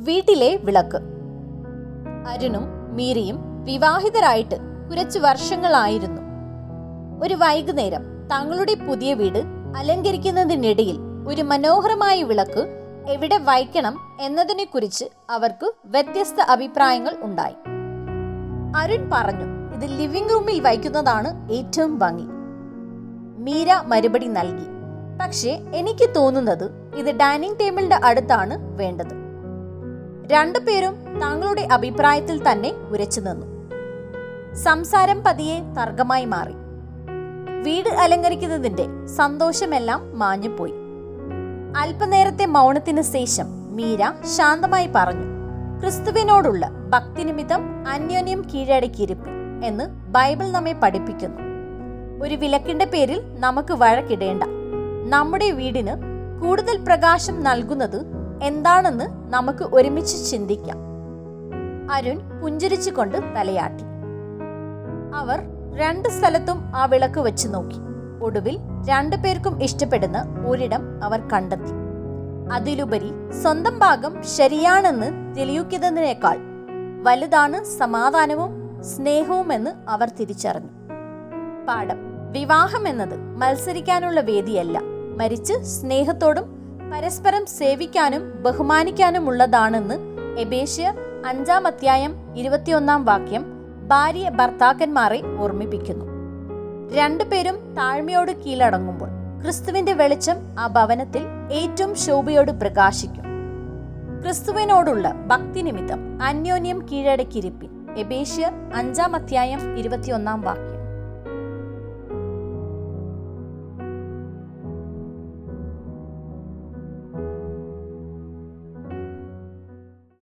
വീട്ടിലെ വിളക്ക്. അരുണും മീരയും വിവാഹിതരായിട്ട് കുറച്ച് വർഷങ്ങളായിരുന്നു. ഒരു വൈകുന്നേരം തങ്ങളുടെ പുതിയ വീട് അലങ്കരിക്കുന്നതിനിടയിൽ ഒരു മനോഹരമായ വിളക്ക് എവിടെ വയ്ക്കണം എന്നതിനെക്കുറിച്ച് അവർക്ക് വ്യത്യസ്ത അഭിപ്രായങ്ങൾ ഉണ്ടായി. അരുൺ പറഞ്ഞു, ഇത് ലിവിംഗ് റൂമിൽ വയ്ക്കുന്നതാണ് ഏറ്റവും ഭംഗി. മീര മറുപടി നൽകി, പക്ഷേ എനിക്ക് തോന്നുന്നത് ഇത് ഡൈനിങ് ടേബിളിന്റെ അടുത്താണ് വേണ്ടത്. രണ്ടുപേരും തങ്ങളുടെ അഭിപ്രായത്തിൽ തന്നെ ഉറച്ചു നിന്നു. സംസാരം പതിയെ തർക്കമായി മാറി. വീട് അലങ്കരിക്കുന്നതിന്റെ സന്തോഷമെല്ലാം മാഞ്ഞുപോയി. അല്പനേരത്തെ മൗനത്തിന് ശേഷം മീര ശാന്തമായി പറഞ്ഞു, ക്രിസ്തുവിനോടുള്ള ഭക്തി നിമിത്തം അന്യോന്യം കീഴടക്കിയിരിപ്പിൻ എന്ന് ബൈബിൾ നമ്മെ പഠിപ്പിക്കുന്നു. ഒരു വിളക്കിന്റെ പേരിൽ നമുക്ക് വഴക്കിടേണ്ട. നമ്മുടെ വീടിന് കൂടുതൽ പ്രകാശം നൽകുന്നത് എന്താണെന്ന് നമുക്ക് ഒരുമിച്ച് ചിന്തിക്കാം. അരുൺ പുഞ്ചിരിച്ചുകൊണ്ട് തലയാട്ടി. അവർ രണ്ട് സ്ഥലത്തും ആ വിളക്ക് വെച്ച് നോക്കി. ഒടുവിൽ രണ്ടുപേർക്കും ഇഷ്ടപ്പെടുന്ന ഒരിടം അവർ കണ്ടെത്തി. അതിലുപരി സ്വന്തം ഭാഗം ശരിയാണെന്ന് തെളിയിക്കുന്നതിനേക്കാൾ വലുതാണ് സമാധാനവും സ്നേഹവുമെന്ന് അവർ തിരിച്ചറിഞ്ഞു. പാഠം: വിവാഹം എന്നത് മത്സരിക്കാനുള്ള വേദിയല്ല, മറിച്ച് സ്നേഹത്തോടും പരസ്പരം സേവിക്കാനും ബഹുമാനിക്കാനുമുള്ളതാണെന്ന് എബേസ്യർ 5:21 ഭാര്യ ഭർത്താക്കന്മാരെ ഓർമ്മിപ്പിക്കുന്നു. രണ്ടുപേരും താഴ്മയോട് കീഴടങ്ങുമ്പോൾ ക്രിസ്തുവിന്റെ വെളിച്ചം ആ ഭവനത്തിൽ ഏറ്റവും ശോഭയോട് പ്രകാശിക്കും. ക്രിസ്തുവിനോടുള്ള ഭക്തി നിമിത്തം അന്യോന്യം കീഴടക്കിയിരിപ്പിൻ. എബേസ്യർ 5:21